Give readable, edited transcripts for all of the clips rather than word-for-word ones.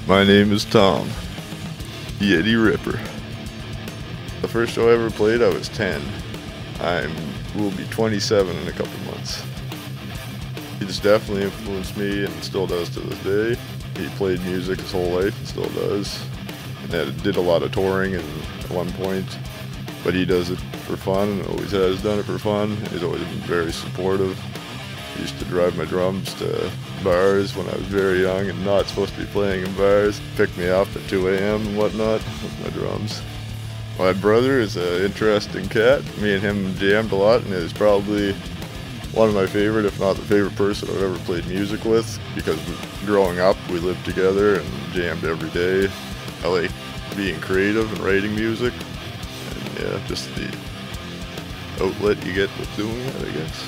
My name is Tom, Yeti Ripper. The first show I ever played, I was 10. I will be 27 in a couple months. He's definitely influenced me and still does to this day. He played music his whole life and still does. And did a lot of touring at one point, but he does it for fun and always has done it for fun. He's always been very supportive. He used to drive my drums to bars when I was very young and not supposed to be playing in bars. Pick me up at 2 a.m. and whatnot with my drums. My brother is an interesting cat. Me and him jammed a lot, and is probably one of my favorite, if not the favorite person I've ever played music with, because growing up we lived together and jammed every day. I like being creative and writing music, and yeah, just the outlet you get with doing it, I guess.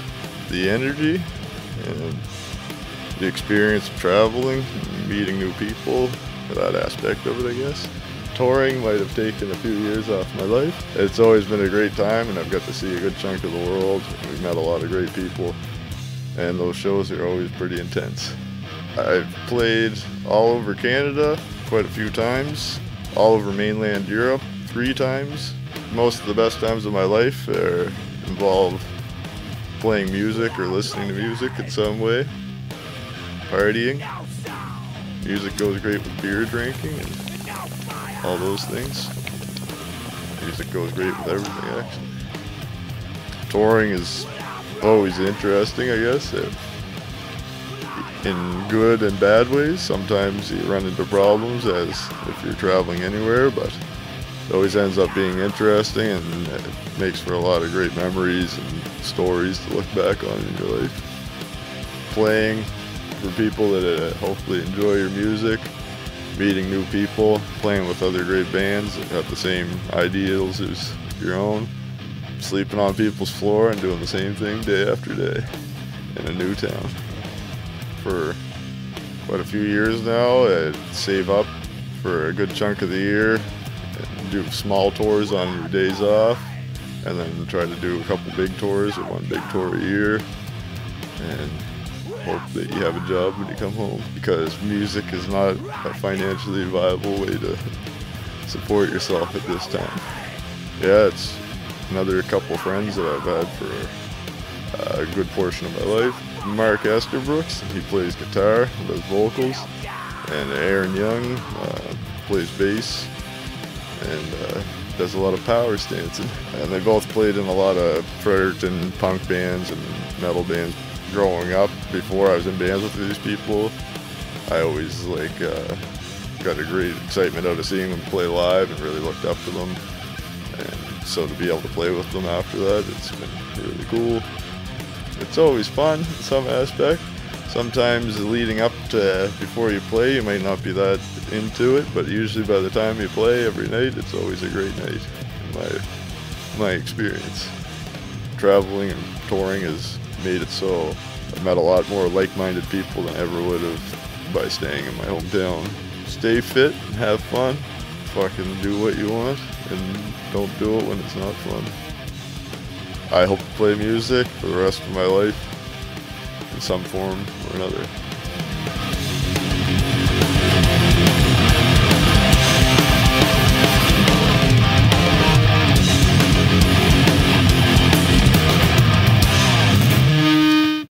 The energy and the experience of traveling, and meeting new people, that aspect of it, I guess. Touring might have taken a few years off my life. It's always been a great time, and I've got to see a good chunk of the world. We've met a lot of great people, and those shows are always pretty intense. I've played all over Canada quite a few times, all over mainland Europe 3 times. Most of the best times of my life involve playing music or listening to music in some way, partying. Music goes great with beer drinking and all those things. Music goes great with everything, actually. Touring is always interesting, I guess, in good and bad ways. Sometimes you run into problems as if you're traveling anywhere, but it always ends up being interesting, and it makes for a lot of great memories and stories to look back on in your life. Playing for people that hopefully enjoy your music, meeting new people, playing with other great bands that have the same ideals as your own, sleeping on people's floor and doing the same thing day after day in a new town. For quite a few years now, I save up for a good chunk of the year and do small tours on your days off, and then try to do a couple big tours or one big tour a year, and hope that you have a job when you come home, because music is not a financially viable way to support yourself at this time. Yeah, it's another couple friends that I've had for a good portion of my life. Mark Esterbrooks, he plays guitar, does vocals, and Aaron Young plays bass and does a lot of power stancing. And they both played in a lot of Fredericton punk bands and metal bands. Growing up, before I was in bands with these people, I always got a great excitement out of seeing them play live and really looked up to them. And so to be able to play with them after that, it's been really cool. It's always fun in some aspect. Sometimes leading up to before you play, you might not be that into it, but usually by the time you play every night, it's always a great night, in my experience. Traveling and touring has made it so I've met a lot more like-minded people than I ever would have by staying in my hometown. Stay fit and have fun. Fucking do what you want and don't do it when it's not fun. I hope to play music for the rest of my life in some form or another.